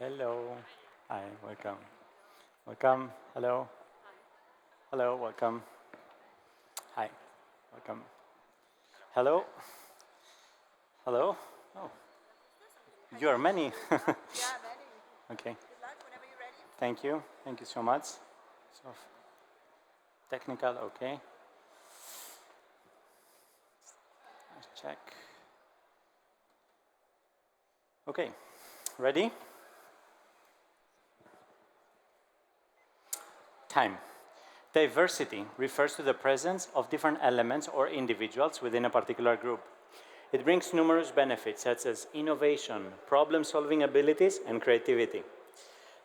Hello. Hi, welcome. Welcome. Hello. Hello, welcome. Hi, welcome. Hello. Hello. Oh, you are many. Okay. Thank you. Thank you so much. So, technical, okay. Let's check. Okay. Ready? Time. Diversity refers to the presence of different elements or individuals within a particular group. It brings numerous benefits such as innovation, problem-solving abilities, and creativity.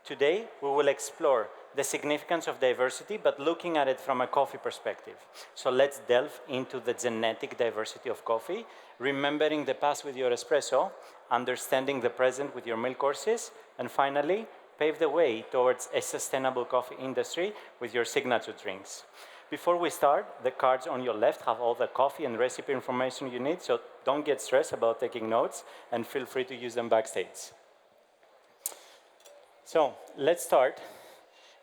Today, we will explore the significance of diversity, but looking at it from a coffee perspective. So let's delve into the genetic diversity of coffee, remembering the past with your espresso, understanding the present with your milk courses, and finally, pave the way towards a sustainable coffee industry with your signature drinks. Before we start, the cards on your left have all the coffee and recipe information you need, so don't get stressed about taking notes, and feel free to use them backstage. So let's start.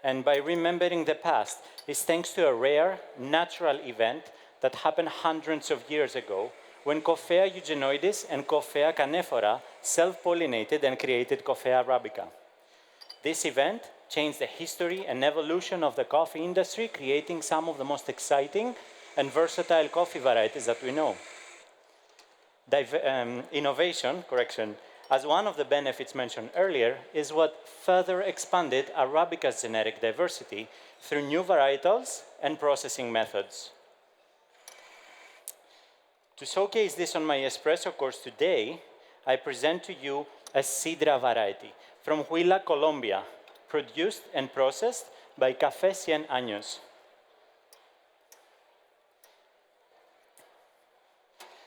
And by remembering the past, it's thanks to a rare natural event that happened hundreds of years ago when Coffea eugenoides and Coffea canephora self-pollinated and created Coffea arabica. This event changed the history and evolution of the coffee industry, creating some of the most exciting and versatile coffee varieties that we know. Innovation, as one of the benefits mentioned earlier, is what further expanded Arabica's genetic diversity through new varietals and processing methods. To showcase this on my espresso course today, I present to you a Sidra variety from Huila, Colombia, produced and processed by Café 100 Años.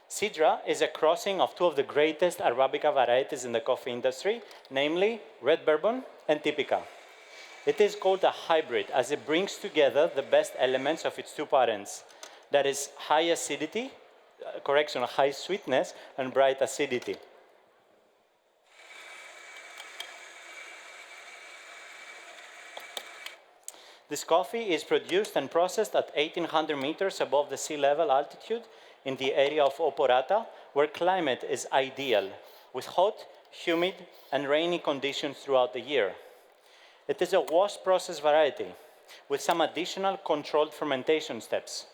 Sidra is a crossing of two of the greatest Arabica varieties in the coffee industry, namely red bourbon and Typica. It is called a hybrid as it brings together the best elements of its two parents, that is high acidity, high sweetness and bright acidity. This coffee is produced and processed at 1,800 meters above the sea level altitude in the area of Oporata, where climate is ideal, with hot, humid, and rainy conditions throughout the year. It is a wash process variety with some additional controlled fermentation steps.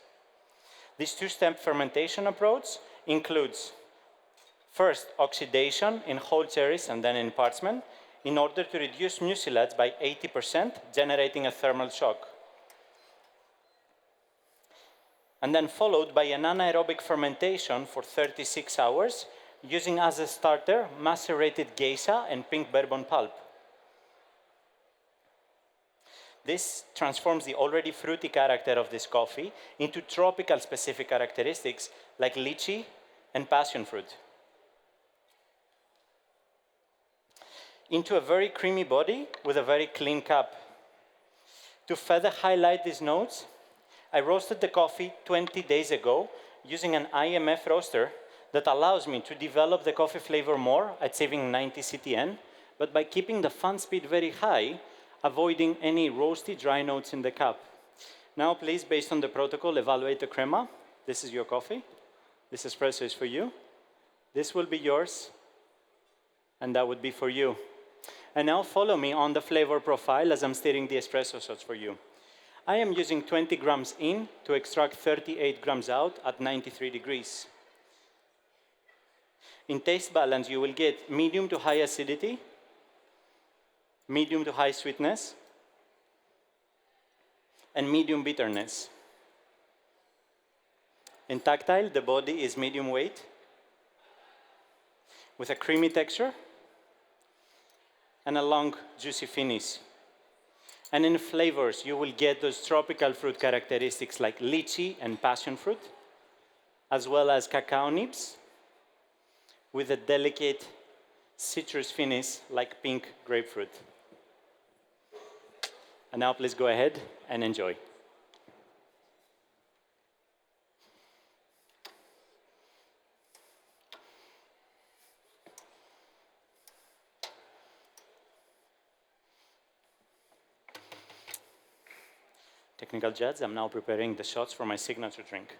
This two-step fermentation approach includes first oxidation in whole cherries and then in parchment in order to reduce mucilage by 80%, generating a thermal shock. And then followed by an anaerobic fermentation for 36 hours, using as a starter macerated geisha and pink bourbon pulp. This transforms the already fruity character of this coffee into tropical specific characteristics like lychee and passion fruit. Into a very creamy body with a very clean cup. To further highlight these notes, I roasted the coffee 20 days ago using an IMF roaster that allows me to develop the coffee flavor more, achieving 90 CTN, but by keeping the fan speed very high, avoiding any roasty dry notes in the cup. Now, please, based on the protocol, evaluate the crema. This is your coffee. This espresso is for you. This will be yours, and that would be for you. And now follow me on the flavor profile as I'm stirring the espresso shots for you. I am using 20 grams in to extract 38 grams out at 93 degrees. In taste balance, you will get medium to high acidity, medium to high sweetness, and medium bitterness. In tactile, the body is medium weight with a creamy texture and a long, juicy finish. And in flavors, you will get those tropical fruit characteristics like lychee and passion fruit, as well as cacao nibs, with a delicate citrus finish like pink grapefruit. And now please go ahead and enjoy. Technical judge, I'm now preparing the shots for my signature drink.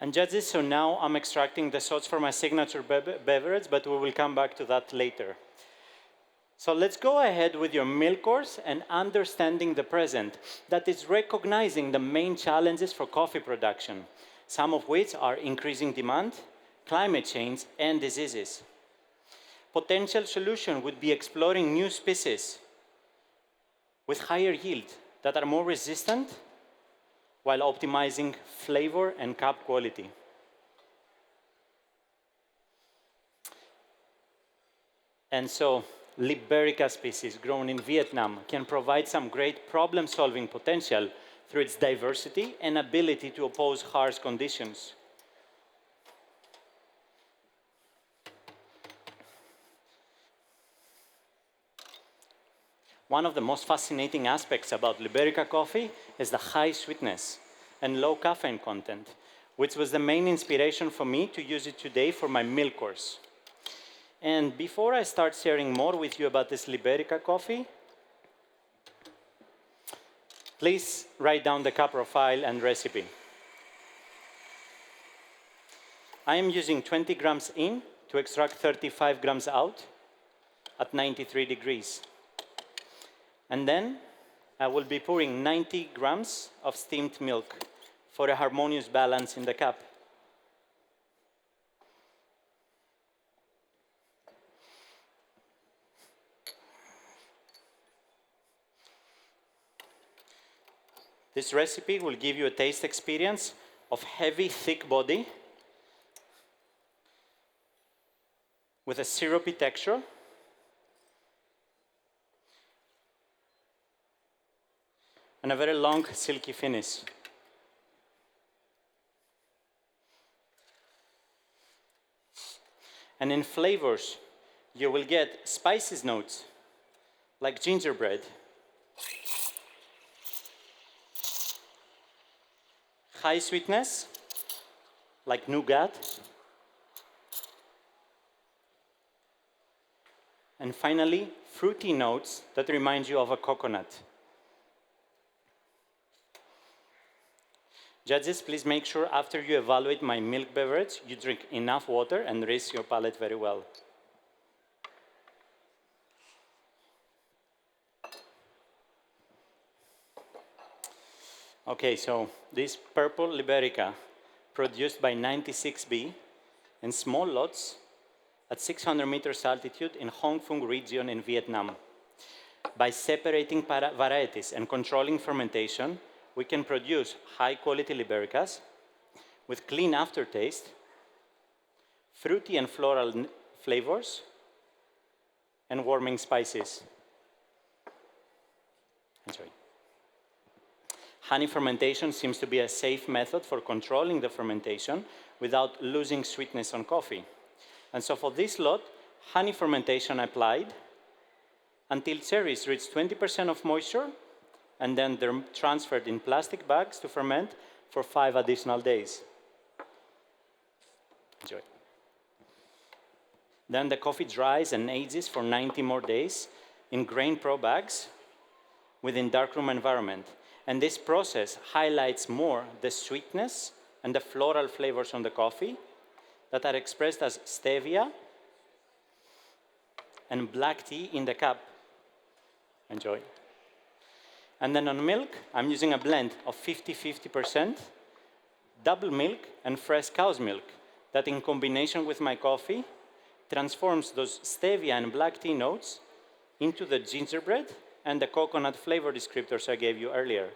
And judges, so now I'm extracting the shots for my signature beverage, but we will come back to that later. So let's go ahead with your meal course and understanding the present. That is recognizing the main challenges for coffee production, some of which are increasing demand, climate change, and diseases. Potential solution would be exploring new species with higher yield that are more resistant while optimizing flavor and cup quality. And so, Liberica species grown in Vietnam can provide some great problem-solving potential through its diversity and ability to oppose harsh conditions. One of the most fascinating aspects about Liberica coffee is the high sweetness and low caffeine content, which was the main inspiration for me to use it today for my meal course. And before I start sharing more with you about this Liberica coffee, please write down the cup profile and recipe. I am using 20 grams in to extract 35 grams out at 93 degrees. And then I will be pouring 90 grams of steamed milk for a harmonious balance in the cup. This recipe will give you a taste experience of heavy, thick body with a syrupy texture and a very long, silky finish. And in flavors, you will get spices notes like gingerbread, high sweetness like nougat, and finally, fruity notes that remind you of a coconut. Judges, please make sure after you evaluate my milk beverage, you drink enough water and rinse your palate very well. Okay, so this purple Liberica, produced by 96B in small lots at 600 meters altitude in Hong Phong region in Vietnam. By separating varieties and controlling fermentation, we can produce high-quality Libericas with clean aftertaste, fruity and floral flavors, and warming spices. Enjoy. Honey fermentation seems to be a safe method for controlling the fermentation without losing sweetness on coffee. And so for this lot, honey fermentation applied until cherries reach 20% of moisture, and then they're transferred in plastic bags to ferment for 5 additional days. Enjoy. Then the coffee dries and ages for 90 more days in Grain Pro bags within darkroom environment. And this process highlights more the sweetness and the floral flavors on the coffee that are expressed as stevia and black tea in the cup. Enjoy. And then on milk, I'm using a blend of 50-50%, double milk and fresh cow's milk that in combination with my coffee transforms those stevia and black tea notes into the gingerbread and the coconut flavor descriptors I gave you earlier.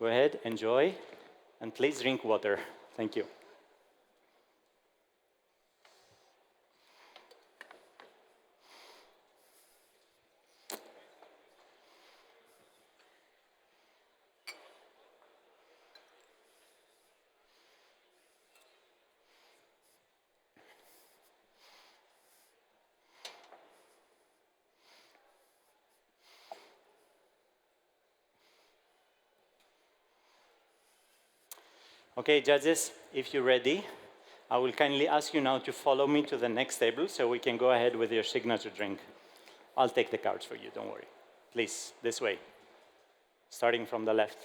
Go ahead, enjoy, and please drink water. Thank you. Okay, judges, if you're ready, I will kindly ask you now to follow me to the next table so we can go ahead with your signature drink. I'll take the cards for you, don't worry. Please, this way, starting from the left.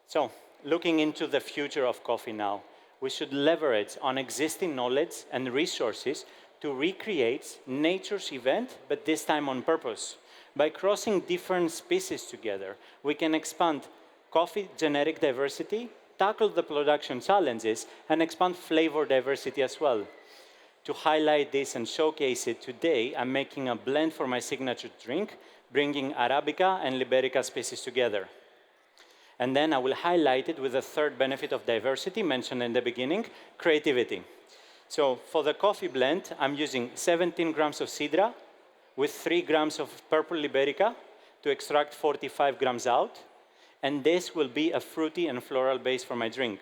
So, looking into the future of coffee now, we should leverage on existing knowledge and resources to recreate nature's event, but this time on purpose. By crossing different species together, we can expand coffee genetic diversity, tackle the production challenges, and expand flavor diversity as well. To highlight this and showcase it today, I'm making a blend for my signature drink, bringing Arabica and Liberica species together. And then I will highlight it with the third benefit of diversity mentioned in the beginning, creativity. So for the coffee blend, I'm using 17 grams of Sidra with 3 grams of purple Liberica to extract 45 grams out. And this will be a fruity and floral base for my drink.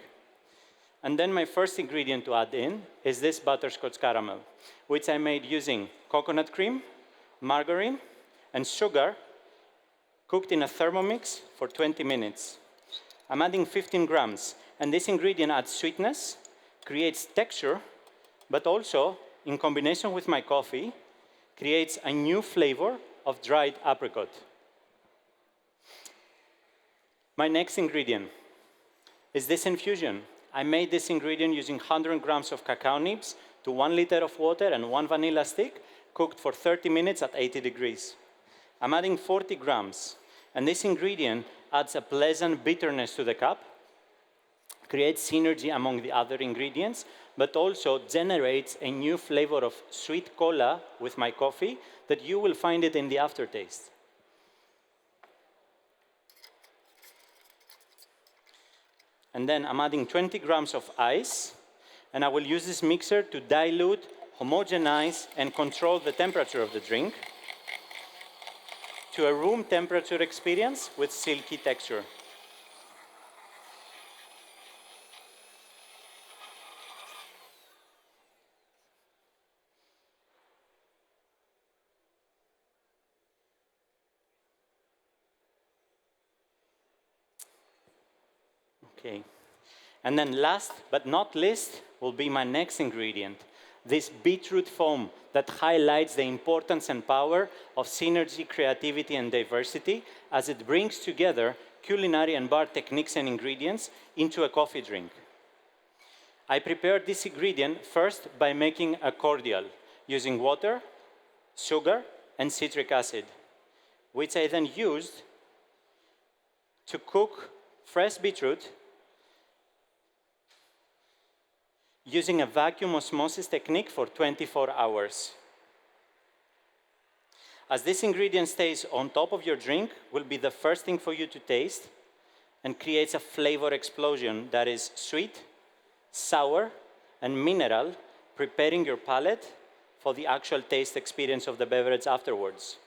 And then my first ingredient to add in is this butterscotch caramel, which I made using coconut cream, margarine, and sugar, cooked in a Thermomix for 20 minutes. I'm adding 15 grams, and this ingredient adds sweetness, creates texture, but also, in combination with my coffee, creates a new flavor of dried apricot. My next ingredient is this infusion. I made this ingredient using 100 grams of cacao nibs to 1 liter of water and 1 vanilla stick, cooked for 30 minutes at 80 degrees. I'm adding 40 grams, and this ingredient adds a pleasant bitterness to the cup, creates synergy among the other ingredients, but also generates a new flavor of sweet cola with my coffee that you will find it in the aftertaste. And then I'm adding 20 grams of ice, and I will use this mixer to dilute, homogenize, and control the temperature of the drink to a room temperature experience with silky texture. Okay. And then last but not least will be my next ingredient, this beetroot foam that highlights the importance and power of synergy, creativity, and diversity as it brings together culinary and bar techniques and ingredients into a coffee drink. I prepared this ingredient first by making a cordial using water, sugar, and citric acid, which I then used to cook fresh beetroot using a vacuum osmosis technique for 24 hours. As this ingredient stays on top of your drink, will be the first thing for you to taste and creates a flavor explosion that is sweet, sour, and mineral, preparing your palate for the actual taste experience of the beverage afterwards.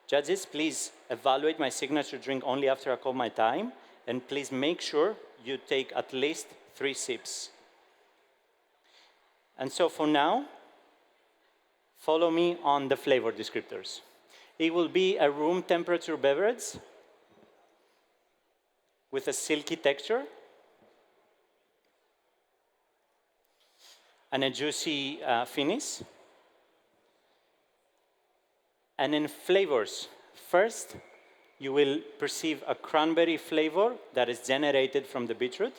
Judges, please evaluate my signature drink only after I call my time, and please make sure you take at least 3 sips. And so for now, follow me on the flavor descriptors. It will be a room temperature beverage with a silky texture and a juicy finish. And in flavors, first, you will perceive a cranberry flavor that is generated from the beetroot,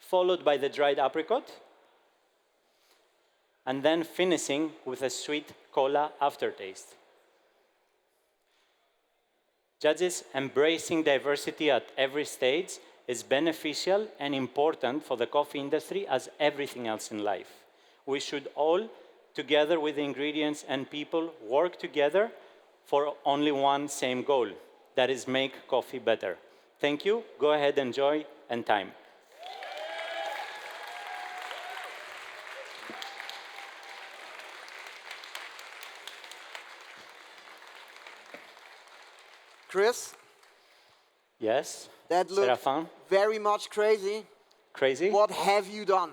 followed by the dried apricot, and then finishing with a sweet cola aftertaste. Judges, embracing diversity at every stage is beneficial and important for the coffee industry as everything else in life. We should all, together with the ingredients and people, work together for only one same goal, that is make coffee better. Thank you, go ahead, enjoy, and time. Chris, Yes? that looked Serafin? very much crazy. Crazy? What have you done?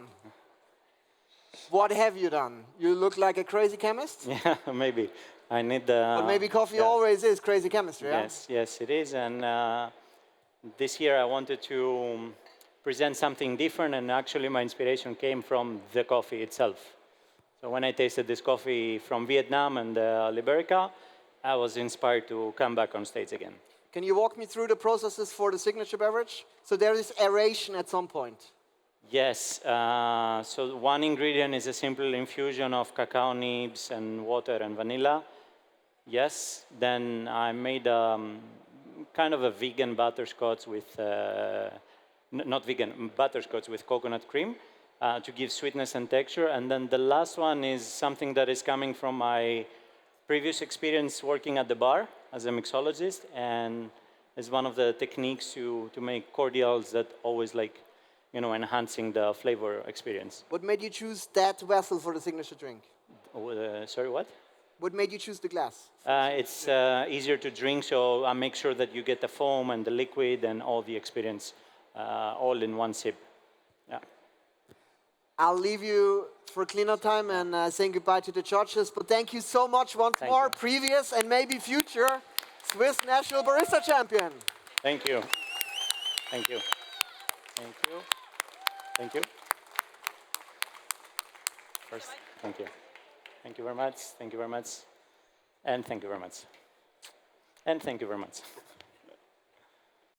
What have you done? You look like a crazy chemist? Yeah, maybe. I need the... But maybe coffee yeah. always is crazy chemistry, yeah? Yes, yes, it is. And this year I wanted to present something different, and actually my inspiration came from the coffee itself. So when I tasted this coffee from Vietnam and Liberica, I was inspired to come back on stage again. Can you walk me through the processes for the signature beverage? So there is aeration at some point. Yes, so one ingredient is a simple infusion of cacao nibs and water and vanilla. Yes, then I made kind of a vegan butterscotch with, not vegan, butterscotch with coconut cream to give sweetness and texture. And then the last one is something that is coming from my previous experience working at the bar as a mixologist, and is one of the techniques to make cordials that always enhancing the flavor experience. What made you choose that vessel for the signature drink? Sorry, what? What made you choose the glass? It's easier to drink, so I make sure that you get the foam and the liquid and all the experience all in one sip. Yeah. I'll leave you for cleanup time and saying goodbye to the judges. But thank you so much once more, previous and maybe future Swiss National Barista Champion. Thank you. Thank you. Thank you. Thank you. First, thank you. Thank you very much. Thank you very much. And thank you very much. And thank you very much.